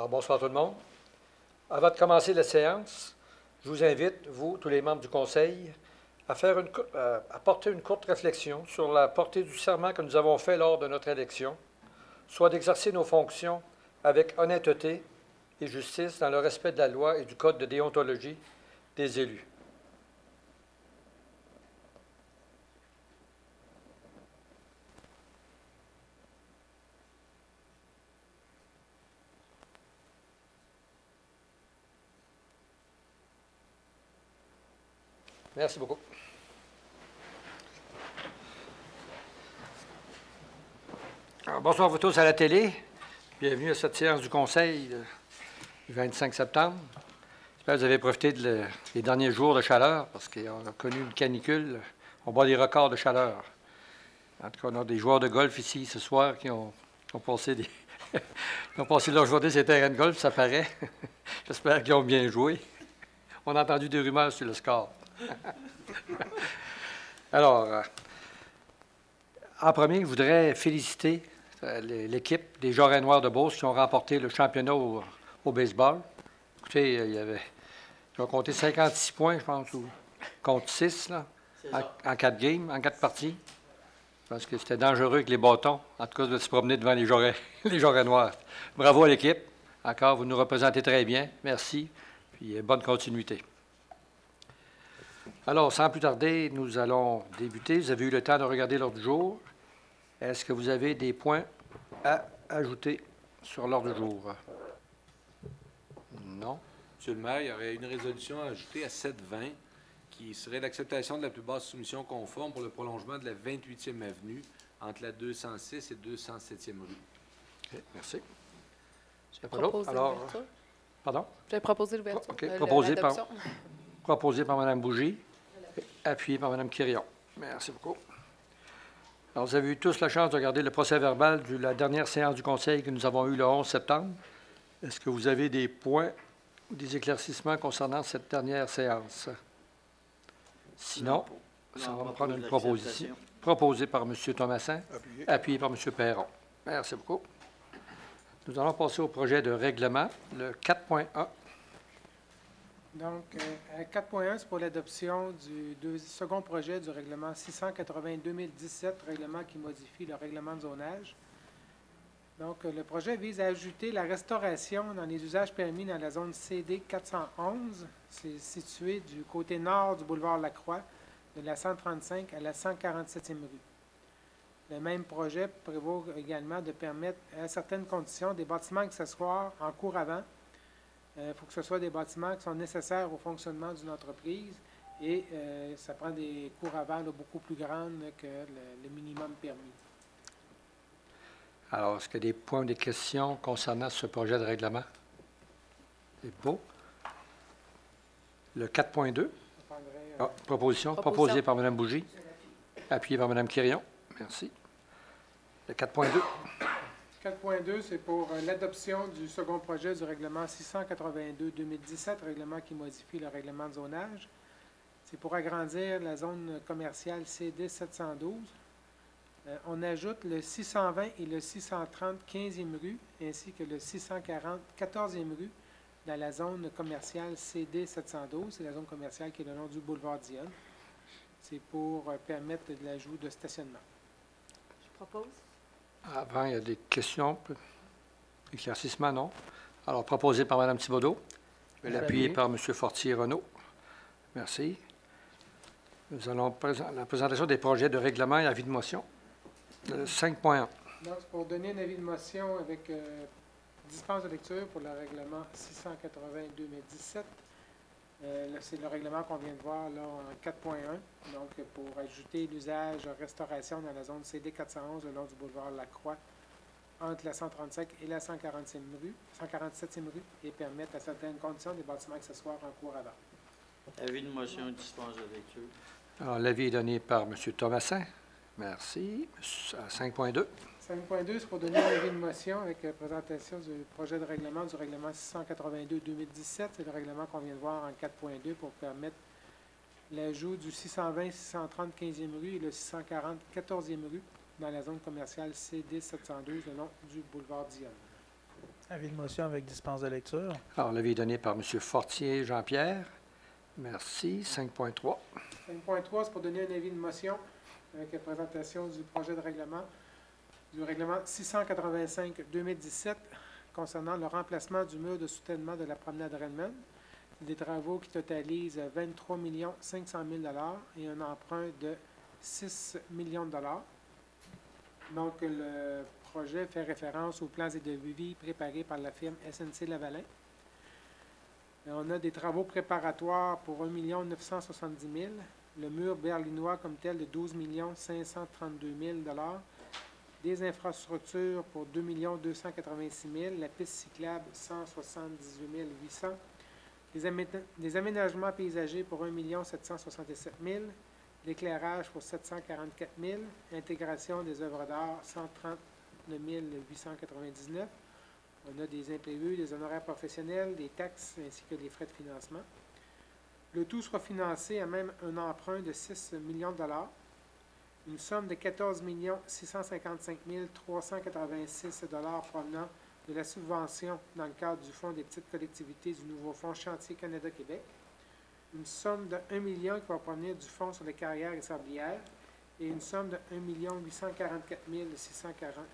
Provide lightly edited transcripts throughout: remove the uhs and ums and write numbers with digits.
Alors, bonsoir tout le monde. Avant de commencer la séance, je vous invite, vous, tous les membres du Conseil, à porter une courte réflexion sur la portée du serment que nous avons fait lors de notre élection, soit d'exercer nos fonctions avec honnêteté et justice dans le respect de la loi et du code de déontologie des élus. Merci beaucoup. Alors, bonsoir vous tous à la télé. Bienvenue à cette séance du Conseil du 25 septembre. J'espère que vous avez profité des derniers jours de chaleur parce qu'on a connu une canicule. On bat des records de chaleur. En tout cas, on a des joueurs de golf ici ce soir qui ont passé ils ont passé leur journée sur les terrains de golf, ça paraît. J'espère qu'ils ont bien joué. On a entendu des rumeurs sur le score. Alors, en premier, je voudrais féliciter l'équipe des Jarrets Noirs de Beauce qui ont remporté le championnat au baseball. Écoutez, ils ont compté 56 points, je pense, contre 6 là, en 4 games, en 4 parties. Je pense que c'était dangereux avec les bâtons, en tout cas, de se promener devant les Jarrets Noirs. Bravo à l'équipe. Encore, vous nous représentez très bien. Merci. Puis bonne continuité. Alors, sans plus tarder, nous allons débuter. Vous avez eu le temps de regarder l'ordre du jour. Est-ce que vous avez des points à ajouter sur l'ordre du jour? Non. Monsieur le maire, il y aurait une résolution à ajouter à 7-20 qui serait l'acceptation de la plus basse soumission conforme pour le prolongement de la 28e avenue entre la 206 et 207e rue. OK, merci. Alors, pardon? J'ai proposé l'ouverture. OK, proposé par Mme Bougie, appuyé par Mme Quirion. Merci beaucoup. Alors, vous avez eu tous la chance de regarder le procès-verbal de la dernière séance du Conseil que nous avons eue le 11 septembre. Est-ce que vous avez des points ou des éclaircissements concernant cette dernière séance? Sinon, ça va prendre une proposition. Proposée par M. Thomasin, appuyée par M. Perron. Merci beaucoup. Nous allons passer au projet de règlement, le 4.1. Donc, 4.1, c'est pour l'adoption du second projet du règlement 680-2017, règlement qui modifie le règlement de zonage. Donc, le projet vise à ajouter la restauration dans les usages permis dans la zone CD 411. C'est situé du côté nord du boulevard Lacroix, de la 135 à la 147e rue. Le même projet prévoit également de permettre, à certaines conditions, des bâtiments accessoires en cours avant. Il faut que ce soit des bâtiments qui sont nécessaires au fonctionnement d'une entreprise et ça prend des cours avant beaucoup plus grandes que le minimum permis. Alors, est-ce qu'il y a des points ou des questions concernant ce projet de règlement? C'est beau. Le 4.2. Proposition proposée par Mme Bougie, appuyée par Mme Quirion. Merci. Le 4.2. 4.2, c'est pour l'adoption du second projet du règlement 682-2017, règlement qui modifie le règlement de zonage. C'est pour agrandir la zone commerciale CD 712. On ajoute le 620 et le 630 15e rue, ainsi que le 640 14e rue dans la zone commerciale CD 712. C'est la zone commerciale qui est le long du boulevard Dionne. C'est pour permettre de l'ajout de stationnement. Je propose. Avant, il y a des questions. Éclaircissement, non. Alors, proposé par Mme Thibodeau, appuyé par M. Fortier-Renaud. Merci. Nous allons la présentation des projets de règlement et avis de motion. 5.1. Donc, c'est pour donner un avis de motion avec dispense de lecture pour le règlement 680-2017. C'est le règlement qu'on vient de voir là en 4.1, donc pour ajouter l'usage restauration dans la zone CD 411 le long du boulevard Lacroix entre la 135 et la 147e rue et permettre à certaines conditions des bâtiments accessoires en cours avant. Avis de motion et dispense de lecture. Alors, l'avis est donné par M. Thomasin. Merci. 5.2. 5.2, c'est pour donner un avis de motion avec la présentation du projet de règlement du règlement 682-2017. C'est le règlement qu'on vient de voir en 4.2 pour permettre l'ajout du 620-630 15e rue et le 640 14e rue dans la zone commerciale CD 712 le long du boulevard Dionne. Avis de motion avec dispense de lecture. Alors, l'avis est donné par M. Fortier Jean-Pierre. Merci. 5.3. 5.3, c'est pour donner un avis de motion avec la présentation du projet de règlement, du règlement 685-2017 concernant le remplacement du mur de soutènement de la promenade Redmond. Des travaux qui totalisent 23 500 000 et un emprunt de 6 millions de dollars. Donc, le projet fait référence aux plans et devis préparés par la firme SNC-Lavalin. On a des travaux préparatoires pour 1 970 000, le mur berlinois comme tel de 12 532 000 des infrastructures pour 2 286 000, la piste cyclable 178 800, des aménagements paysagers pour 1 767 000, l'éclairage pour 744 000, l'intégration des œuvres d'art 139 899. On a des imprévus, des honoraires professionnels, des taxes ainsi que des frais de financement. Le tout sera financé à même un emprunt de 6 millions de dollars, une somme de 14 655 386 provenant de la subvention dans le cadre du Fonds des petites collectivités du nouveau Fonds Chantier Canada-Québec, une somme de 1 million qui va provenir du Fonds sur les carrières et sablières et une somme de 1 844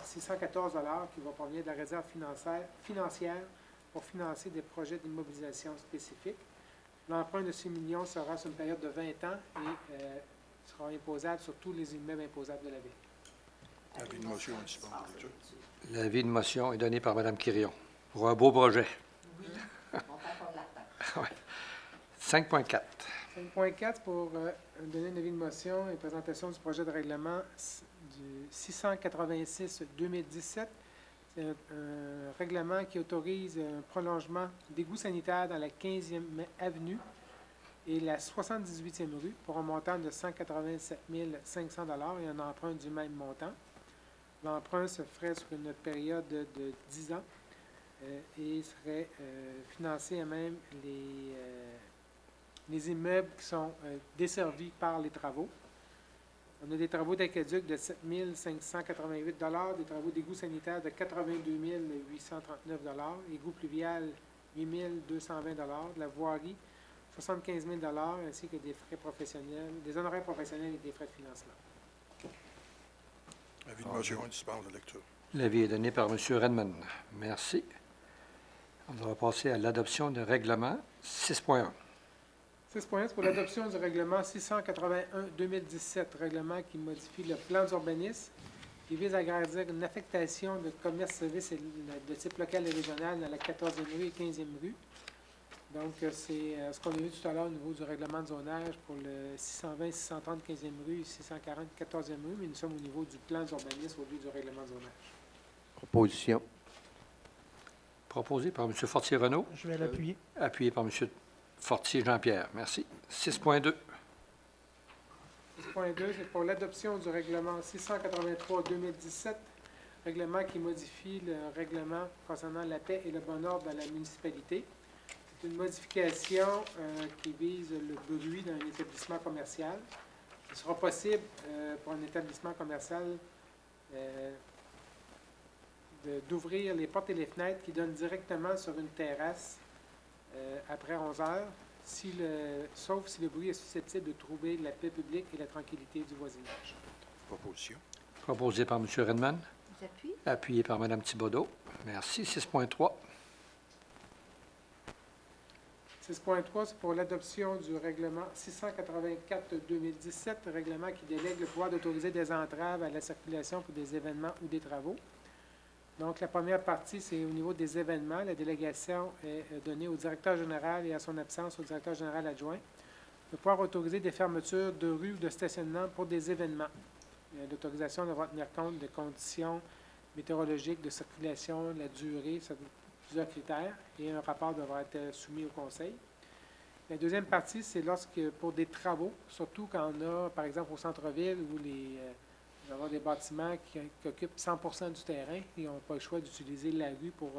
614 qui va provenir de la réserve financière pour financer des projets d'immobilisation spécifiques. L'emprunt de 6 millions sera sur une période de 20 ans et sera imposable sur tous les immeubles imposables de la Ville. Avis de motion, dispense de lecture. L'avis de motion est donné par Mme Quirion pour un beau projet. Oui, on va pas l'attendre. 5.4. 5.4 pour donner un avis de motion et présentation du projet de règlement du 686-2017. C'est un règlement qui autorise un prolongement d'égout sanitaire dans la 15e avenue et la 78e rue pour un montant de 187 500 et un emprunt du même montant. L'emprunt se ferait sur une période de 10 ans et serait financé à même les immeubles qui sont desservis par les travaux. On a des travaux d'aqueduc de 7 588 des travaux d'égout sanitaire de 82 839 égout pluvial 8 220 de la voirie 75 000 ainsi que des frais professionnels, des honoraires professionnels et des frais de financement. Avis de motion, dispense de lecture. L'avis est donné par M. Redmond. Merci. On va passer à l'adoption de règlement 6.1. 6.1, c'est pour l'adoption du règlement 681-2017, règlement qui modifie le plan d'urbanisme, qui vise à agrandir une affectation de commerce-services de type local et régional dans la 14e rue et 15e rue. Donc, c'est ce qu'on a vu tout à l'heure au niveau du règlement de zonage pour le 620, 630, 15e rue et 640, 14e rue, mais nous sommes au niveau du plan d'urbanisme au lieu du règlement de zonage. Proposition. Proposé par M. Fortier-Renaud, Je vais l'appuyer. appuyé par M. Fortier Jean-Pierre. Merci. 6.2. 6.2, c'est pour l'adoption du règlement 683-2017, règlement qui modifie le règlement concernant la paix et le bon ordre dans la municipalité. C'est une modification qui vise le bruit dans un établissement commercial. Il sera possible pour un établissement commercial d'ouvrir les portes et les fenêtres qui donnent directement sur une terrasse après 11 heures, sauf si le bruit est susceptible de troubler la paix publique et la tranquillité du voisinage. Proposition. Proposé par M. Redmond, J'appuie. appuyé par Mme Thibodeau. Merci. 6.3. 6.3, c'est pour l'adoption du règlement 684-2017, règlement qui délègue le pouvoir d'autoriser des entraves à la circulation pour des événements ou des travaux. Donc, la première partie, c'est au niveau des événements. La délégation est donnée au directeur général et à son absence au directeur général adjoint de pouvoir autoriser des fermetures de rues ou de stationnement pour des événements. L'autorisation devra tenir compte des conditions météorologiques de circulation, la durée, plusieurs critères, et un rapport devra être soumis au Conseil. La deuxième partie, c'est lorsque, pour des travaux, surtout quand on a, par exemple, au centre-ville, où il va y avoir des bâtiments qui occupent 100% du terrain et n'ont pas le choix d'utiliser la rue pour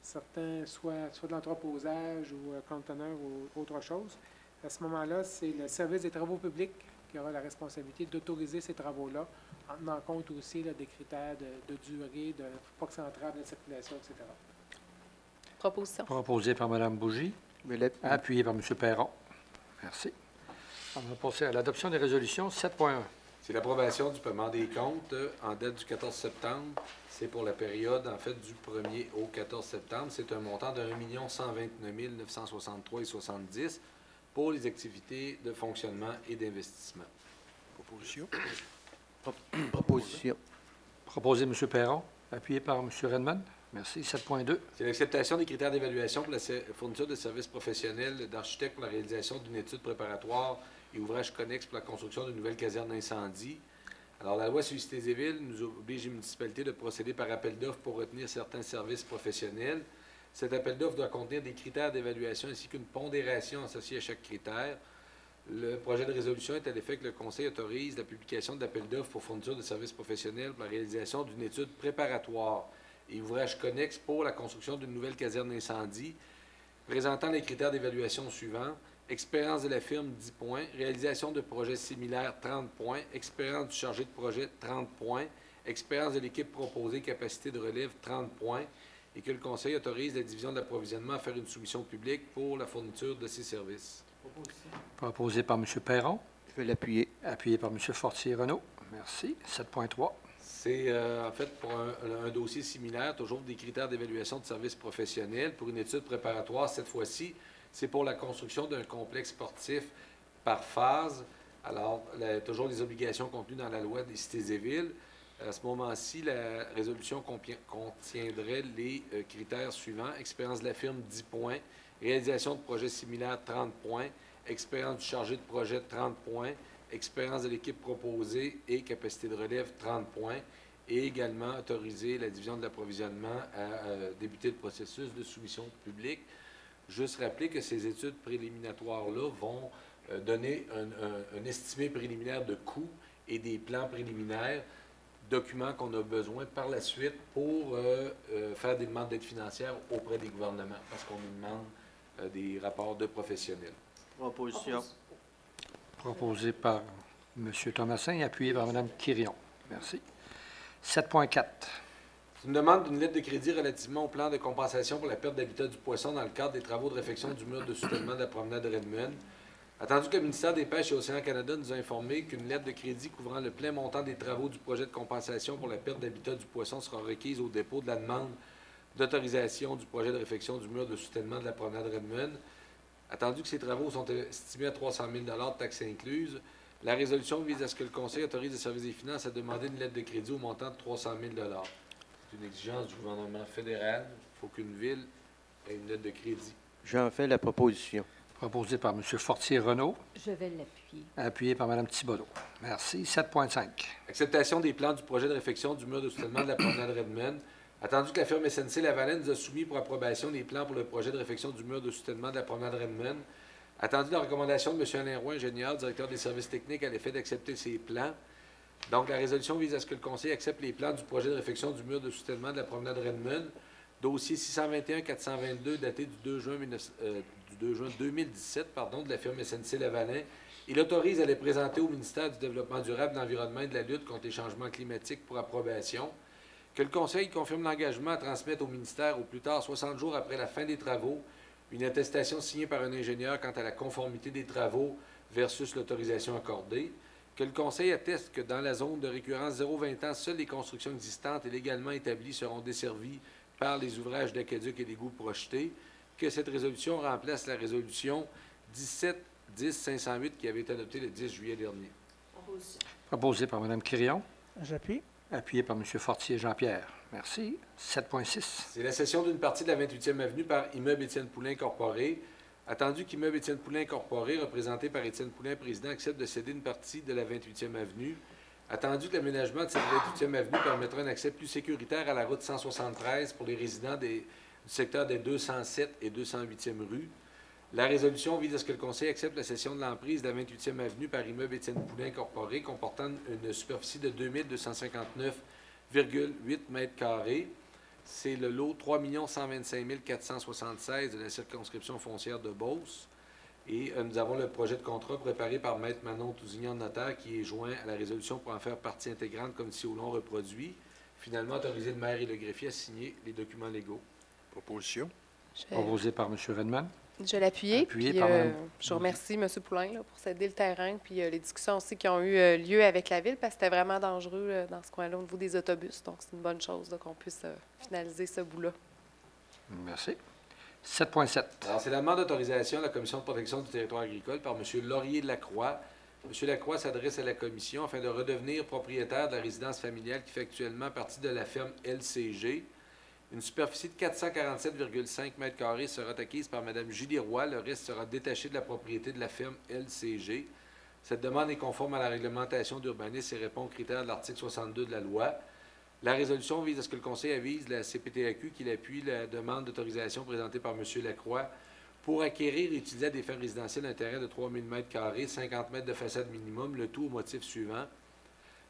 certains, soit de l'entreposage ou conteneurs ou autre chose. À ce moment-là, c'est le service des travaux publics qui aura la responsabilité d'autoriser ces travaux-là, en tenant compte aussi là, des critères de durée, de pas que ça entrave la circulation, etc. Proposition. Proposé par Mme Bougie, Je vais l'appuyer. appuyé par M. Perron. Merci. On va passer à l'adoption des résolutions 7.1. C'est l'approbation du paiement des comptes en date du 14 septembre. C'est pour la période, en fait, du 1er au 14 septembre. C'est un montant de 1 129 963,70 pour les activités de fonctionnement et d'investissement. Proposition. Proposition. Proposé M. Perron, appuyé par M. Redmond. Merci. 7.2. C'est l'acceptation des critères d'évaluation pour la fourniture de services professionnels d'architectes pour la réalisation d'une étude préparatoire et ouvrages connexes pour la construction d'une nouvelle caserne d'incendie. Alors, la loi sur Cité-Ville nous oblige les municipalités de procéder par appel d'offres pour retenir certains services professionnels. Cet appel d'offres doit contenir des critères d'évaluation ainsi qu'une pondération associée à chaque critère. Le projet de résolution est à l'effet que le Conseil autorise la publication de l'appel d'offres pour fourniture de services professionnels pour la réalisation d'une étude préparatoire et ouvrages connexes pour la construction d'une nouvelle caserne d'incendie, présentant les critères d'évaluation suivants. Expérience de la firme, 10 points. Réalisation de projets similaires, 30 points. Expérience du chargé de projet, 30 points. Expérience de l'équipe proposée, capacité de relève, 30 points. Et que le Conseil autorise la division de l'approvisionnement à faire une soumission publique pour la fourniture de ces services. Proposé par M. Perron, Je vais l'appuyer. appuyé par M. Fortier-Renaud. Merci. 7.3. C'est en fait pour un dossier similaire, toujours des critères d'évaluation de services professionnels pour une étude préparatoire. Cette fois-ci, c'est pour la construction d'un complexe sportif par phase. Alors, toujours les obligations contenues dans la loi des cités et villes. À ce moment-ci, la résolution contiendrait les critères suivants. Expérience de la firme, 10 points. Réalisation de projets similaires, 30 points. Expérience du chargé de projet, 30 points. Expérience de l'équipe proposée et capacité de relève, 30 points. Et également autoriser la division de l'approvisionnement à débuter le processus de soumission publique. Juste rappeler que ces études préliminatoires-là vont donner un estimé préliminaire de coûts et des plans préliminaires, documents qu'on a besoin par la suite pour faire des demandes d'aide financière auprès des gouvernements, parce qu'on nous demande des rapports de professionnels. Proposition. Proposé par M. Thomasin, appuyé par Mme Quirion. Merci. 7.4. C'est une demande d'une lettre de crédit relativement au plan de compensation pour la perte d'habitat du poisson dans le cadre des travaux de réfection du mur de soutènement de la promenade de Redmond. Attendu que le ministère des Pêches et Océans Canada nous a informé qu'une lettre de crédit couvrant le plein montant des travaux du projet de compensation pour la perte d'habitat du poisson sera requise au dépôt de la demande d'autorisation du projet de réfection du mur de soutènement de la promenade Redmond. Attendu que ces travaux sont estimés à 300 000 $ taxes incluses, la résolution vise à ce que le Conseil autorise le service des finances à demander une lettre de crédit au montant de 300 000 $. C'est une exigence du gouvernement fédéral. Il faut qu'une ville ait une lettre de crédit. J'en fais la proposition. Proposé par M. Fortier-Renaud, Je vais l'appuyer. appuyé par Mme Thibodeau. Merci. 7.5. Acceptation des plans du projet de réfection du mur de soutènement de la promenade Redmond. Attendu que la firme SNC Lavalin nous a soumis pour approbation les plans pour le projet de réfection du mur de soutènement de la promenade Redmond. Attendu la recommandation de M. Alain Roy, ingénieur, directeur des services techniques, à l'effet d'accepter ces plans. Donc, la résolution vise à ce que le Conseil accepte les plans du projet de réfection du mur de soutènement de la promenade Redmond, dossier 621-422, daté du 2 juin 2017, de la firme SNC Lavalin. Il autorise à les présenter au ministère du Développement durable, de l'Environnement et de la lutte contre les changements climatiques pour approbation. Que le Conseil confirme l'engagement à transmettre au ministère au plus tard 60 jours après la fin des travaux une attestation signée par un ingénieur quant à la conformité des travaux versus l'autorisation accordée. Que le Conseil atteste que dans la zone de récurrence 0-20 ans, seules les constructions existantes et légalement établies seront desservies par les ouvrages d'aqueduc et d'égouts projetés. Que cette résolution remplace la résolution 17-10-508 qui avait été adoptée le 10 juillet dernier. Proposé par Mme Quirion, J'appuie. appuyé par M. Fortier-Jean-Pierre. Merci. 7.6. C'est la cession d'une partie de la 28e avenue par Immeuble Étienne Poulain Incorporé. Attendu qu'Immeuble Étienne Poulain Incorporé, représenté par Étienne Poulain, président, accepte de céder une partie de la 28e avenue. Attendu que l'aménagement de cette 28e avenue permettra un accès plus sécuritaire à la route 173 pour les résidents du secteur des 207 et 208e rues. La résolution vise à ce que le Conseil accepte la cession de l'emprise de la 28e avenue par Immeuble Étienne Poulain Incorporé, comportant une superficie de 2259,8 m². C'est le lot 3 125 476 de la circonscription foncière de Beauce. Et nous avons le projet de contrat préparé par Maître Manon Tousignan, notaire, qui est joint à la résolution pour en faire partie intégrante comme si au long reproduit. Finalement, autoriser le maire et le greffier à signer les documents légaux. Proposition. Proposé par M. Redman. Je l'ai appuyé. Appuyé Puis, par Mme je remercie M. Poulain là, pour s'aider le terrain. Puis les discussions aussi qui ont eu lieu avec la Ville, parce que c'était vraiment dangereux dans ce coin-là au niveau des autobus. Donc, c'est une bonne chose là, qu'on puisse finaliser ce bout-là. Merci. 7.7. Alors, c'est la demande d'autorisation de la Commission de protection du territoire agricole par M. Laurier-Lacroix. M. Lacroix s'adresse à la Commission afin de redevenir propriétaire de la résidence familiale qui fait actuellement partie de la ferme LCG. Une superficie de 447,5 m² sera acquise par Mme Julie Roy. Le reste sera détaché de la propriété de la ferme LCG. Cette demande est conforme à la réglementation d'urbanisme et répond aux critères de l'article 62 de la loi. La résolution vise à ce que le Conseil avise la CPTAQ qu'il appuie la demande d'autorisation présentée par M. Lacroix pour acquérir et utiliser à des fins résidentielles un terrain de 3 000 m², 50 m de façade minimum, le tout au motif suivant.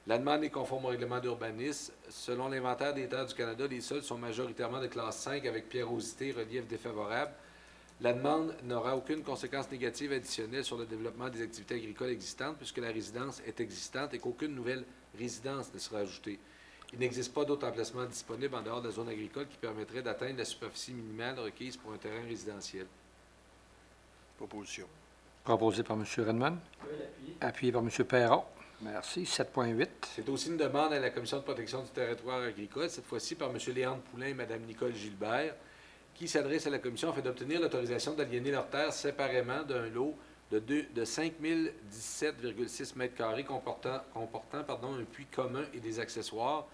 La demande est conforme au règlement d'urbanisme. Selon l'inventaire des terres du Canada, les sols sont majoritairement de classe 5 avec pierrosité, relief défavorable. La demande n'aura aucune conséquence négative additionnelle sur le développement des activités agricoles existantes puisque la résidence est existante et qu'aucune nouvelle résidence ne sera ajoutée. Il n'existe pas d'autres emplacements disponibles en dehors de la zone agricole qui permettrait d'atteindre la superficie minimale requise pour un terrain résidentiel. Proposition. Proposé par M. Redman. Appuyé par M. Perron. Merci. 7.8. C'est aussi une demande à la Commission de protection du territoire agricole, cette fois-ci par M. Léandre Poulain et Mme Nicole Gilbert, qui s'adresse à la Commission afin d'obtenir l'autorisation d'aliéner leurs terres séparément d'un lot de 5 017,6 m² comportant un puits commun et des accessoires.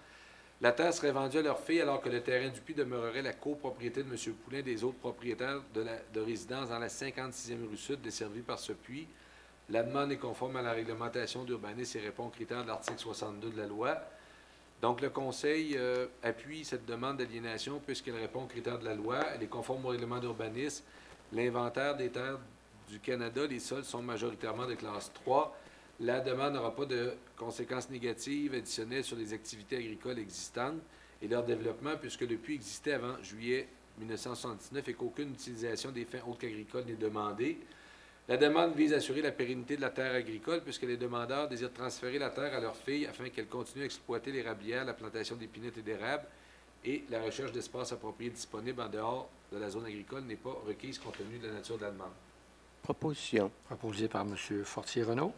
La terre serait vendue à leur fille alors que le terrain du puits demeurerait la copropriété de M. Poulain et des autres propriétaires de résidence dans la 56e rue Sud desservie par ce puits. La demande est conforme à la réglementation d'urbanisme et répond aux critères de l'article 62 de la loi. Donc, le Conseil appuie cette demande d'aliénation puisqu'elle répond aux critères de la loi. Elle est conforme au règlement d'urbanisme. L'inventaire des terres du Canada, les sols sont majoritairement de classe 3. La demande n'aura pas de conséquences négatives additionnelles sur les activités agricoles existantes et leur développement puisque le puits existait avant juillet 1979 et qu'aucune utilisation des fins autres qu'agricoles n'est demandée. La demande vise à assurer la pérennité de la terre agricole puisque les demandeurs désirent transférer la terre à leur fille afin qu'elle continue à exploiter l'érablière, la plantation d'épinettes et d'érables et la recherche d'espaces appropriés disponibles en dehors de la zone agricole n'est pas requise compte tenu de la nature de la demande. Proposition. Proposé par M. Fortier-Renaud.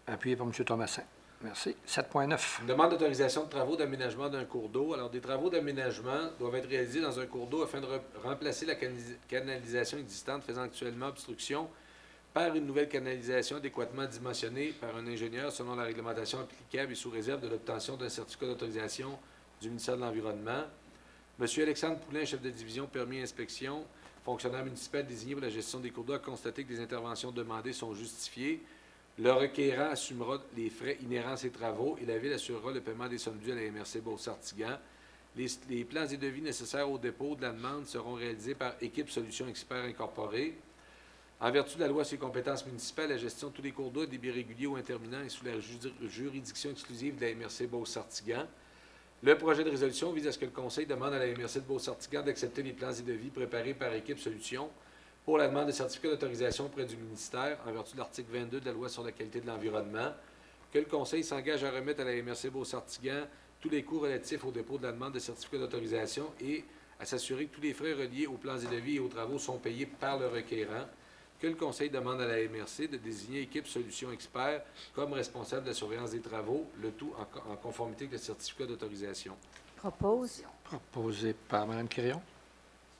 Appuyé par M. Thomasin. Merci. 7.9. Une demande d'autorisation de travaux d'aménagement d'un cours d'eau. Alors, des travaux d'aménagement doivent être réalisés dans un cours d'eau afin de remplacer la canalisation existante faisant actuellement obstruction par une nouvelle canalisation adéquatement dimensionnée par un ingénieur selon la réglementation applicable et sous réserve de l'obtention d'un certificat d'autorisation du ministère de l'Environnement. M. Alexandre Poulain, chef de division permis et inspection, fonctionnaire municipal désigné pour la gestion des cours d'eau, a constaté que les interventions demandées sont justifiées. Le requérant assumera les frais inhérents à ces travaux et la Ville assurera le paiement des sommes dues à la MRC Beauce-Sartigan. Les plans et devis nécessaires au dépôt de la demande seront réalisés par Équipe Solutions Experts Incorporée. En vertu de la loi sur les compétences municipales, la gestion de tous les cours d'eau et débits réguliers ou interminants est sous la juridiction exclusive de la MRC Beauce-Sartigan. Le projet de résolution vise à ce que le Conseil demande à la MRC de Beauce-Sartigan d'accepter les plans et devis préparés par Équipe Solutions pour la demande de certificat d'autorisation auprès du ministère en vertu de l'article 22 de la loi sur la qualité de l'environnement, que le Conseil s'engage à remettre à la MRC Beauce-Sartigan tous les coûts relatifs au dépôt de la demande de certificat d'autorisation et à s'assurer que tous les frais reliés aux plans et devis et aux travaux sont payés par le requérant, que le Conseil demande à la MRC de désigner Équipe Solutions Experts comme responsable de la surveillance des travaux, le tout en conformité avec le certificat d'autorisation. Propose. Proposé par Mme Quirion.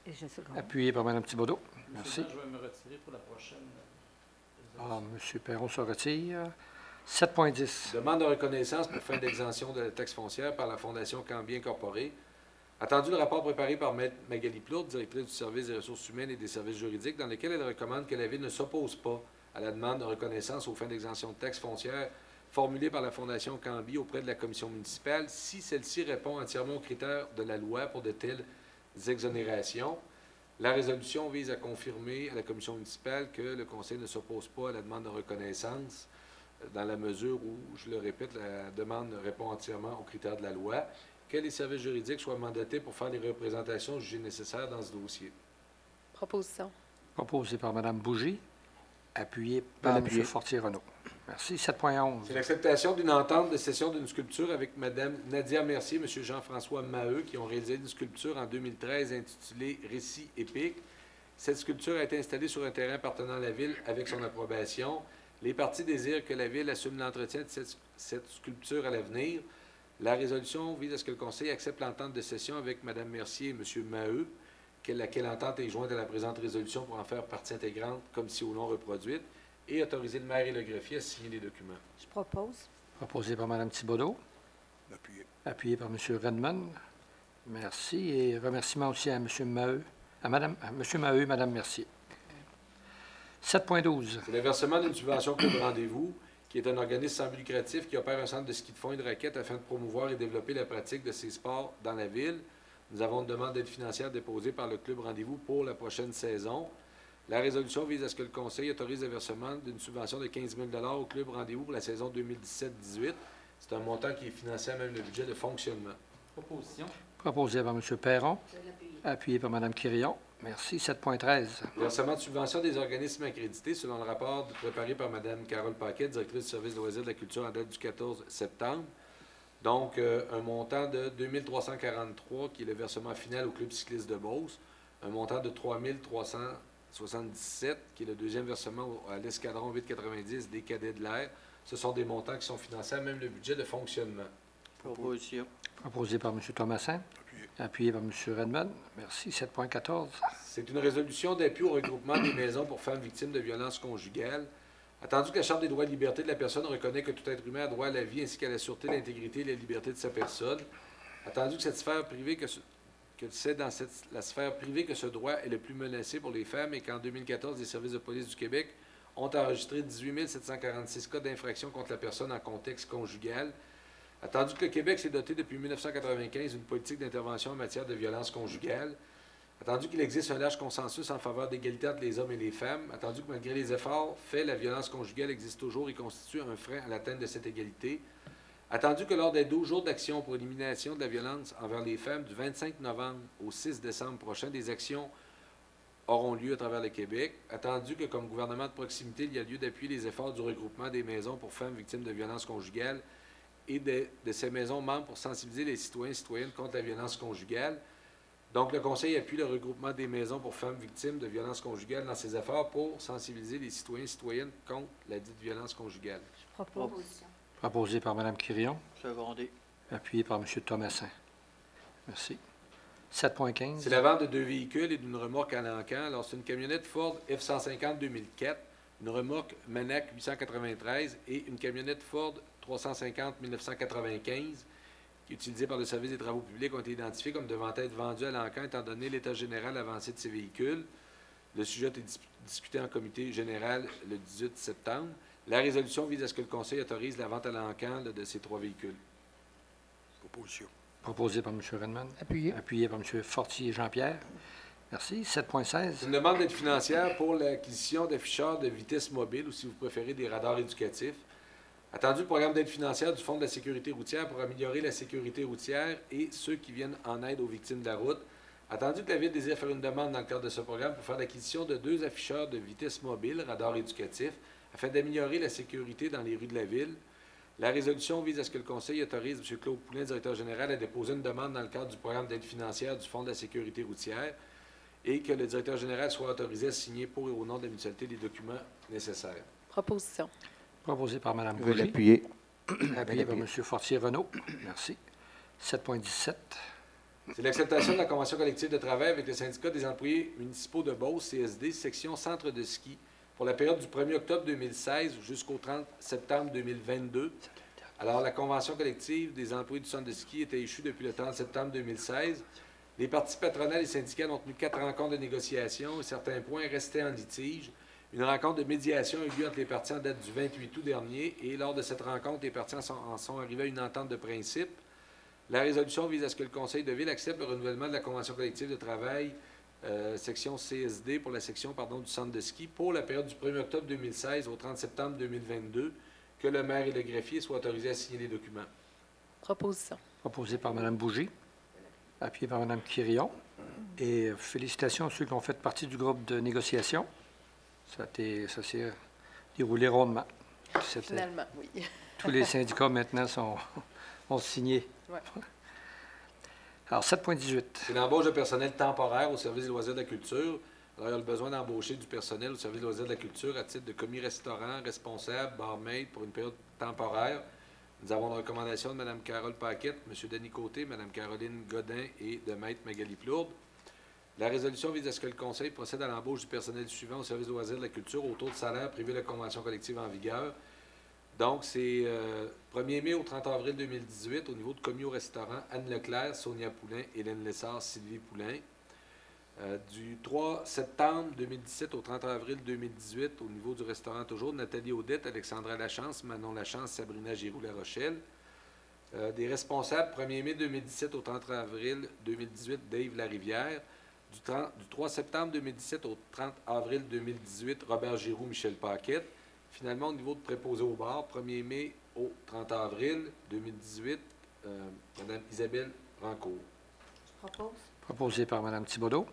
Et je seconde. Appuyé par Mme Thibodeau. Merci. Je vais me retirer pour la prochaine. Ah, M. Perron se retire. 7.10. Demande de reconnaissance pour fin d'exemption de la taxe foncière par la Fondation Cambie Incorporée. Attendu le rapport préparé par Mme Magali Plourde, directrice du service des ressources humaines et des services juridiques, dans lequel elle recommande que la Ville ne s'oppose pas à la demande de reconnaissance aux fins d'exemption de taxes foncières formulée par la Fondation Cambie auprès de la Commission municipale si celle-ci répond entièrement aux critères de la loi pour de telles exonérations. La résolution vise à confirmer à la Commission municipale que le Conseil ne s'oppose pas à la demande de reconnaissance dans la mesure où, je le répète, la demande répond entièrement aux critères de la loi, que les services juridiques soient mandatés pour faire les représentations jugées nécessaires dans ce dossier. Proposition. Proposé par Mme Bougie. Appuyé par M. Fortier-Renaud. Merci. 7.11. C'est l'acceptation d'une entente de cession d'une sculpture avec Mme Nadia Mercier et M. Jean-François Maheu, qui ont réalisé une sculpture en 2013 intitulée « Récit épique ». Cette sculpture a été installée sur un terrain appartenant à la Ville avec son approbation. Les parties désirent que la Ville assume l'entretien de cette sculpture à l'avenir. La résolution vise à ce que le Conseil accepte l'entente de cession avec Mme Mercier et M. Maheu, laquelle entente est jointe à la présente résolution pour en faire partie intégrante, comme si ou non reproduite, et autoriser le maire et le greffier à signer les documents. Je propose. Proposé par Mme Thibodeau. Appuyé. Appuyé par M. Redmond. Merci. Et remerciements aussi à M. Maheu. À M. Maheu et Mme Mercier. 7.12. C'est le versement d'une subvention Club Rendez-vous, qui est un organisme sans but lucratif qui opère un centre de ski de fond et de raquettes afin de promouvoir et développer la pratique de ces sports dans la Ville. Nous avons une demande d'aide financière déposée par le Club Rendez-vous pour la prochaine saison. La résolution vise à ce que le Conseil autorise le versement d'une subvention de 15 000 $ au Club Rendez-vous pour la saison 2017-18. C'est un montant qui est financé à même le budget de fonctionnement. Proposition. Proposé par M. Perron. Appuyé par Mme Quirion. Merci. 7.13. Versement de subvention des organismes accrédités selon le rapport préparé par Mme Carole Paquet, directrice du service de loisirs de la culture en date du 14 septembre. Donc, un montant de 2 343 qui est le versement final au Club cycliste de Beauce. Un montant de 3 377 qui est le deuxième versement à l'escadron 890 des cadets de l'air. Ce sont des montants qui sont financés à même le budget de fonctionnement. Proposition. Proposé par M. Thomasin. Appuyé. Appuyé par M. Redmond. Merci. 7.14. C'est une résolution d'appui au regroupement des maisons pour femmes victimes de violences conjugales. Attendu que la Charte des droits et libertés de la personne reconnaît que tout être humain a droit à la vie ainsi qu'à la sûreté, l'intégrité et la liberté de sa personne. Attendu que c'est dans la sphère privée que ce droit est le plus menacé pour les femmes et qu'en 2014, les services de police du Québec ont enregistré 18 746 cas d'infraction contre la personne en contexte conjugal. Attendu que le Québec s'est doté depuis 1995 d'une politique d'intervention en matière de violence conjugale. Attendu qu'il existe un large consensus en faveur d'égalité entre les hommes et les femmes, attendu que malgré les efforts faits, la violence conjugale existe toujours et constitue un frein à l'atteinte de cette égalité. Attendu que lors des 12 jours d'action pour l'élimination de la violence envers les femmes du 25 novembre au 6 décembre prochain, des actions auront lieu à travers le Québec. Attendu que comme gouvernement de proximité, il y a lieu d'appuyer les efforts du regroupement des maisons pour femmes victimes de violences conjugales et de ces maisons membres pour sensibiliser les citoyens et citoyennes contre la violence conjugale. Donc, le Conseil appuie le regroupement des maisons pour femmes victimes de violences conjugales dans ses efforts pour sensibiliser les citoyens et citoyennes contre la dite violence conjugale. Je propose. Proposé par Mme Quirion. Secondé. Appuyé par M. Thomasin. Merci. 7.15. C'est la vente de 2 véhicules et d'une remorque à l'encan. Alors, c'est une camionnette Ford F-150 2004, une remorque Manac 893 et une camionnette Ford 350 1995 qui, utilisées par le service des travaux publics, ont été identifiées comme devant être vendues à l'encan étant donné l'état général avancé de ces véhicules. Le sujet a été discuté en comité général le 18 septembre. La résolution vise à ce que le Conseil autorise la vente à l'encan de ces 3 véhicules. Proposition. Proposé par M. Redmond. Appuyé. Appuyé par M. Fortier Jean-Pierre. Merci. 7.16. C'est une demande d'aide financière pour l'acquisition d'afficheurs de vitesse mobile ou, si vous préférez, des radars éducatifs. Attendu le programme d'aide financière du Fonds de la sécurité routière pour améliorer la sécurité routière et ceux qui viennent en aide aux victimes de la route. Attendu que la Ville désire faire une demande dans le cadre de ce programme pour faire l'acquisition de 2 afficheurs de vitesse mobile, radars éducatifs, afin d'améliorer la sécurité dans les rues de la Ville. La résolution vise à ce que le Conseil autorise M. Claude Poulin, directeur général, à déposer une demande dans le cadre du programme d'aide financière du Fonds de la sécurité routière et que le directeur général soit autorisé à signer pour et au nom de la mutualité les documents nécessaires. Proposition. Proposé par Mme Je vais Bougie. l'appuyer. Appuyé par M. Fortier-Renaud. Merci. 7.17. C'est l'acceptation de la convention collective de travail avec le syndicat des employés municipaux de Beauce, CSD, section centre de ski, pour la période du 1er octobre 2016 jusqu'au 30 septembre 2022. Alors, la convention collective des employés du centre de ski était issue depuis le 30 septembre 2016. Les parties patronales et syndicales ont tenu 4 rencontres de négociation et certains points restaient en litige. Une rencontre de médiation a eu lieu entre les parties en date du 28 août dernier et lors de cette rencontre, les parties en sont arrivées à une entente de principe. La résolution vise à ce que le Conseil de Ville accepte le renouvellement de la convention collective de travail section CSD pour la section du centre de ski pour la période du 1er octobre 2016 au 30 septembre 2022, que le maire et le greffier soient autorisés à signer les documents. Proposition. Proposé par Mme Bougie. Appuyé par Mme Quirion. Et félicitations à ceux qui ont fait partie du groupe de négociation. Ça s'est déroulé rondement. Finalement, oui. Tous les syndicats maintenant ont signé. Ouais. Alors, 7.18. C'est l'embauche de personnel temporaire au service des loisirs de la culture. Alors, il y a le besoin d'embaucher du personnel au service des loisirs de la culture à titre de commis-restaurant, responsable, barmaid pour une période temporaire. Nous avons une recommandation de Mme Carole Paquette, M. Denis Côté, Mme Caroline Godin et de Maître Magali Plourde. La résolution vise à ce que le Conseil procède à l'embauche du personnel suivant au service des loisirs de la culture au taux de salaire prévu de la convention collective en vigueur. Donc, c'est 1er mai au 30 avril 2018 au niveau de commis au restaurant Anne Leclerc, Sonia Poulain, Hélène Lessard, Sylvie Poulain. Du 3 septembre 2017 au 30 avril 2018 au niveau du restaurant toujours, Nathalie Audette, Alexandra Lachance, Manon Lachance, Sabrina Giroux-La Rochelle. Des responsables, 1er mai 2017 au 30 avril 2018, Dave Larivière. Du 3 septembre 2017 au 30 avril 2018, Robert Giroux, Michel Paquette. Finalement, au niveau de préposé au bar, 1er mai au 30 avril 2018, Mme Isabelle Rancourt. Je propose. Proposé par Mme Thibodeau.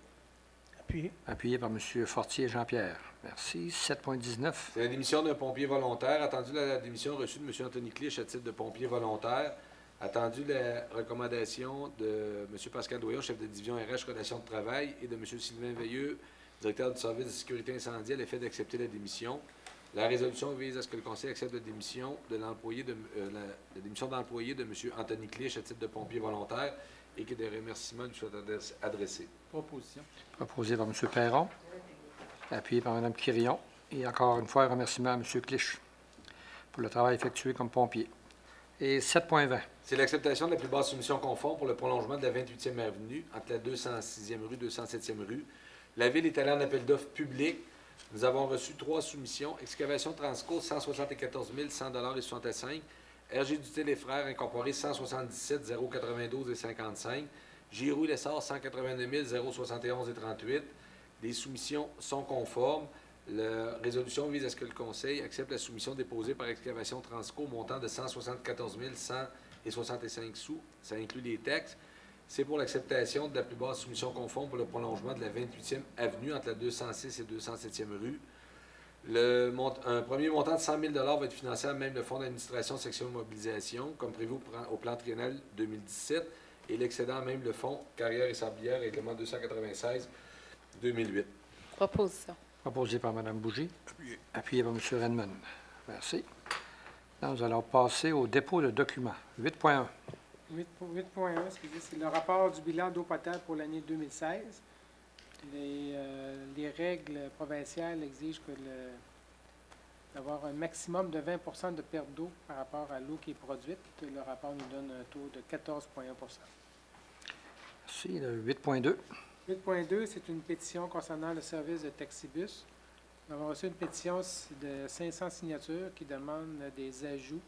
Appuyé. Appuyé par M. Fortier Jean-Pierre. Merci. 7.19. C'est la démission d'un pompier volontaire. Attendu la démission reçue de M. Anthony Clich à titre de pompier volontaire. Attendu la recommandation de M. Pascal Doyon, chef de division RH Relations de travail, et de M. Sylvain Veilleux, directeur du service de sécurité incendie, à l'effet d'accepter la démission. La résolution vise à ce que le Conseil accepte la démission de l'employé de M. Anthony Clich à titre de pompier volontaire et que des remerciements lui soient adressés. Proposition. Proposé par M. Perron. Appuyé par Mme Quirion. Et encore une fois, un remerciement à M. Clich pour le travail effectué comme pompier. Et 7.20. C'est l'acceptation de la plus basse soumission conforme pour le prolongement de la 28e avenue entre la 206e rue et 207e rue. La Ville est allée en appel d'offres public. Nous avons reçu 3 soumissions. Excavation Transco, 174 100 $65. RG du Téléfrère incorporé, 177 092 et 55. Giroux Lessard, 189 071 et 38. Les soumissions sont conformes. La résolution vise à ce que le Conseil accepte la soumission déposée par Excavation Transco au montant de 174 100 et 65 sous. Ça inclut les taxes. C'est pour l'acceptation de la plus basse soumission conforme pour le prolongement de la 28e avenue entre la 206 et 207e rue. Un premier montant de 100 000 $ va être financé à même le Fonds d'administration section de mobilisation, comme prévu au plan triennal 2017, et l'excédent à même le Fonds carrière et sablière, règlement 296-2008. Proposition. Proposé par Mme Bougie. Appuyé. Appuyé par M. Redmond. Merci. Là, nous allons passer au dépôt de documents. 8.1. 8.1, c'est le rapport du bilan d'eau potable pour l'année 2016. Les règles provinciales exigent d'avoir un maximum de 20 de perte d'eau par rapport à l'eau qui est produite. Le rapport nous donne un taux de 14,1 Merci. Le 8.2. 8.2, c'est une pétition concernant le service de taxibus. Nous avons reçu une pétition de 500 signatures qui demande des ajouts,